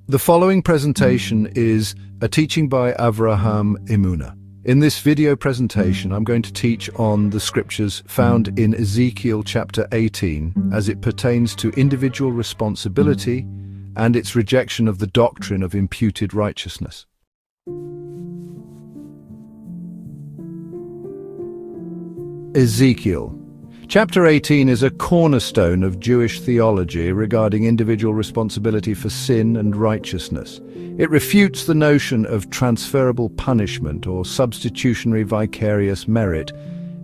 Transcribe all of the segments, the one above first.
The following presentation is a teaching by Avraham Imuna. In this video presentation, I'm going to teach on the scriptures found in Ezekiel Chapter 18 as it pertains to individual responsibility and its rejection of the doctrine of imputed righteousness. Ezekiel. Chapter 18 is a cornerstone of Jewish theology regarding individual responsibility for sin and righteousness. It refutes the notion of transferable punishment or substitutionary vicarious merit,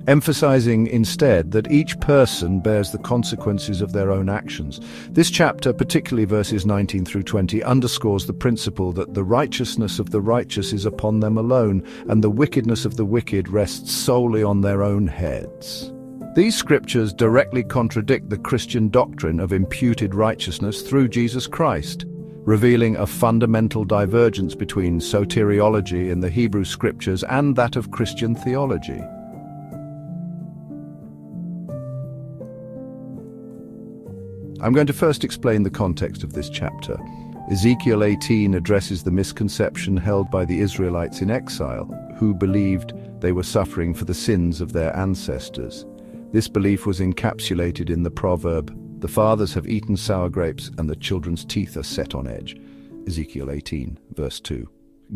emphasizing instead that each person bears the consequences of their own actions. This chapter, particularly verses 19 through 20, underscores the principle that the righteousness of the righteous is upon them alone, and the wickedness of the wicked rests solely on their own heads. These scriptures directly contradict the Christian doctrine of imputed righteousness through Jesus Christ, revealing a fundamental divergence between soteriology in the Hebrew scriptures and that of Christian theology. I'm going to first explain the context of this chapter. Ezekiel 18 addresses the misconception held by the Israelites in exile, who believed they were suffering for the sins of their ancestors. This belief was encapsulated in the proverb, "The fathers have eaten sour grapes and the children's teeth are set on edge." Ezekiel 18, verse 2.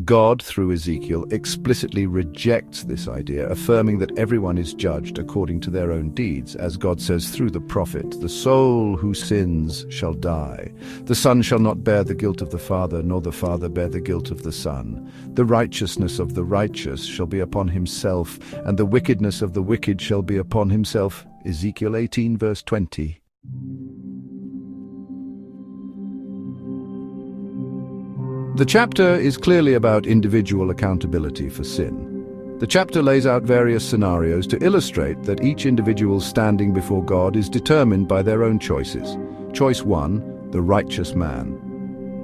God, through Ezekiel, explicitly rejects this idea, affirming that everyone is judged according to their own deeds. As God says through the prophet, "The soul who sins shall die. The son shall not bear the guilt of the father, nor the father bear the guilt of the son. The righteousness of the righteous shall be upon himself, and the wickedness of the wicked shall be upon himself." Ezekiel 18, verse 20. The chapter is clearly about individual accountability for sin. The chapter lays out various scenarios to illustrate that each individual's standing before God is determined by their own choices. Choice 1, the righteous man.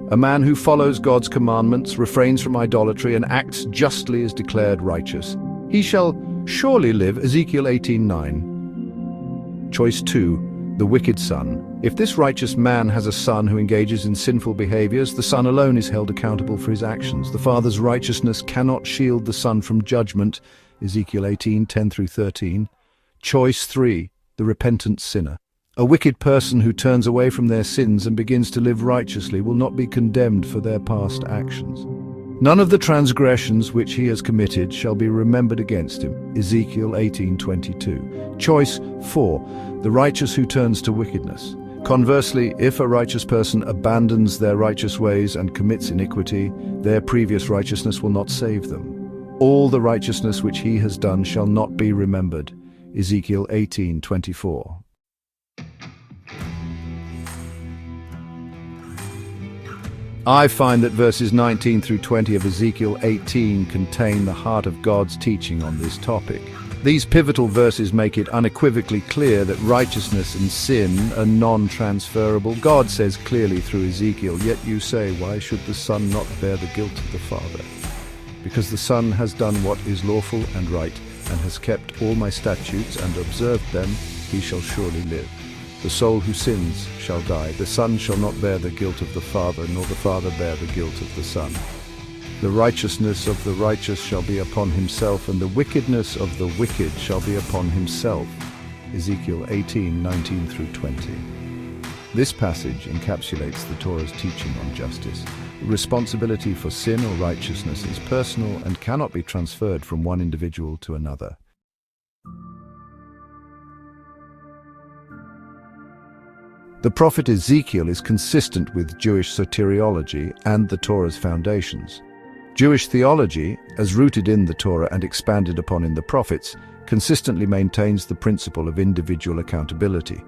A man who follows God's commandments, refrains from idolatry, and acts justly is declared righteous. He shall surely live, Ezekiel 18:9. Choice 2, the wicked son. If this righteous man has a son who engages in sinful behaviors, the son alone is held accountable for his actions. The father's righteousness cannot shield the son from judgment, Ezekiel 18:10 through 13. Choice 3, the repentant sinner. A wicked person who turns away from their sins and begins to live righteously will not be condemned for their past actions. None of the transgressions which he has committed shall be remembered against him, Ezekiel 18:22. Choice 4, the righteous who turns to wickedness. Conversely, if a righteous person abandons their righteous ways and commits iniquity, their previous righteousness will not save them. All the righteousness which he has done shall not be remembered, Ezekiel 18:24. I find that verses 19 through 20 of Ezekiel 18 contain the heart of God's teaching on this topic. These pivotal verses make it unequivocally clear that righteousness and sin are non-transferable. God says clearly through Ezekiel, "Yet you say, why should the son not bear the guilt of the father? Because the son has done what is lawful and right, and has kept all my statutes and observed them, he shall surely live. The soul who sins shall die. The son shall not bear the guilt of the father, nor the father bear the guilt of the son. The righteousness of the righteous shall be upon himself, and the wickedness of the wicked shall be upon himself." Ezekiel 18:19 through 20. This passage encapsulates the Torah's teaching on justice. Responsibility for sin or righteousness is personal and cannot be transferred from one individual to another. The prophet Ezekiel is consistent with Jewish soteriology and the Torah's foundations. Jewish theology, as rooted in the Torah and expanded upon in the prophets, consistently maintains the principle of individual accountability.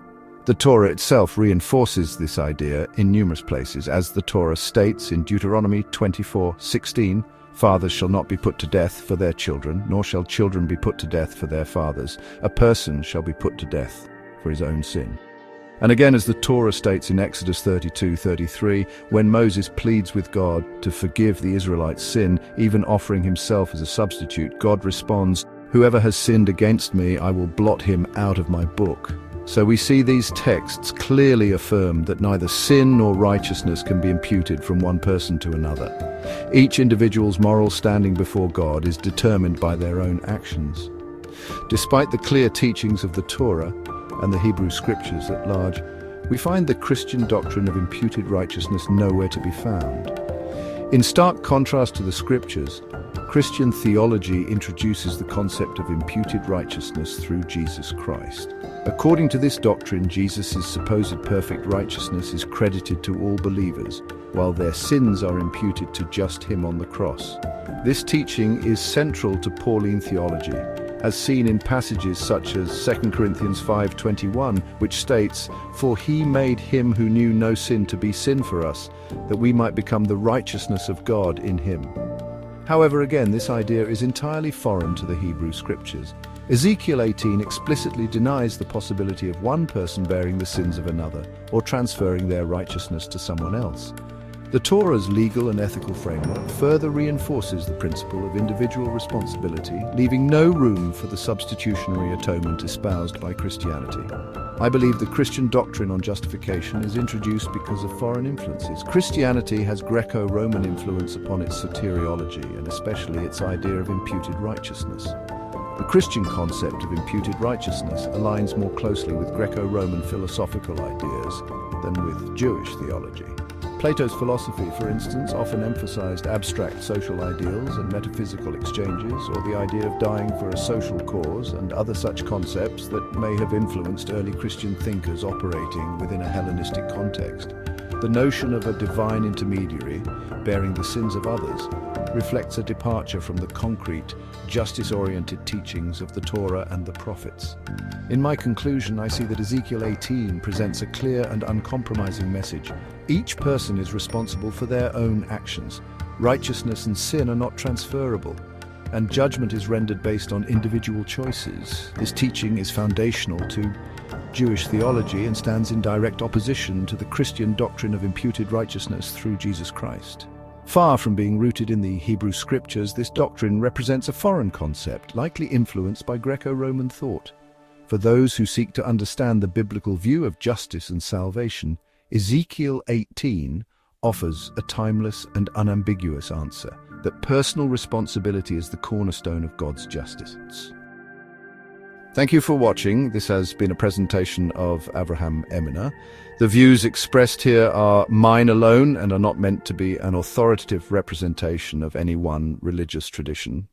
The Torah itself reinforces this idea in numerous places, as the Torah states in Deuteronomy 24:16, "Fathers shall not be put to death for their children, nor shall children be put to death for their fathers. A person shall be put to death for his own sin." And again, as the Torah states in Exodus 32:33, when Moses pleads with God to forgive the Israelites' sin, even offering himself as a substitute, God responds, "Whoever has sinned against me, I will blot him out of my book." So we see these texts clearly affirm that neither sin nor righteousness can be imputed from one person to another. Each individual's moral standing before God is determined by their own actions. Despite the clear teachings of the Torah and the Hebrew Scriptures at large, we find the Christian doctrine of imputed righteousness nowhere to be found. In stark contrast to the Scriptures, Christian theology introduces the concept of imputed righteousness through Jesus Christ. According to this doctrine, Jesus' supposed perfect righteousness is credited to all believers, while their sins are imputed to just him on the cross. This teaching is central to Pauline theology, as seen in passages such as 2 Corinthians 5:21, which states, "For he made him who knew no sin to be sin for us, that we might become the righteousness of God in him." However, again, this idea is entirely foreign to the Hebrew Scriptures. Ezekiel 18 explicitly denies the possibility of one person bearing the sins of another, or transferring their righteousness to someone else. The Torah's legal and ethical framework further reinforces the principle of individual responsibility, leaving no room for the substitutionary atonement espoused by Christianity. I believe the Christian doctrine on justification is introduced because of foreign influences. Christianity has Greco-Roman influence upon its soteriology, and especially its idea of imputed righteousness. The Christian concept of imputed righteousness aligns more closely with Greco-Roman philosophical ideas than with Jewish theology. Plato's philosophy, for instance, often emphasized abstract social ideals and metaphysical exchanges, or the idea of dying for a social cause, and other such concepts that may have influenced early Christian thinkers operating within a Hellenistic context. The notion of a divine intermediary bearing the sins of others reflects a departure from the concrete, justice-oriented teachings of the Torah and the prophets. In my conclusion, I see that Ezekiel 18 presents a clear and uncompromising message. Each person is responsible for their own actions. Righteousness and sin are not transferable, and judgment is rendered based on individual choices. This teaching is foundational to Jewish theology and stands in direct opposition to the Christian doctrine of imputed righteousness through Jesus Christ. Far from being rooted in the Hebrew Scriptures, this doctrine represents a foreign concept, likely influenced by Greco-Roman thought. For those who seek to understand the biblical view of justice and salvation, Ezekiel 18 offers a timeless and unambiguous answer, that personal responsibility is the cornerstone of God's justice. Thank you for watching. This has been a presentation of Avraham Eminer. The views expressed here are mine alone and are not meant to be an authoritative representation of any one religious tradition.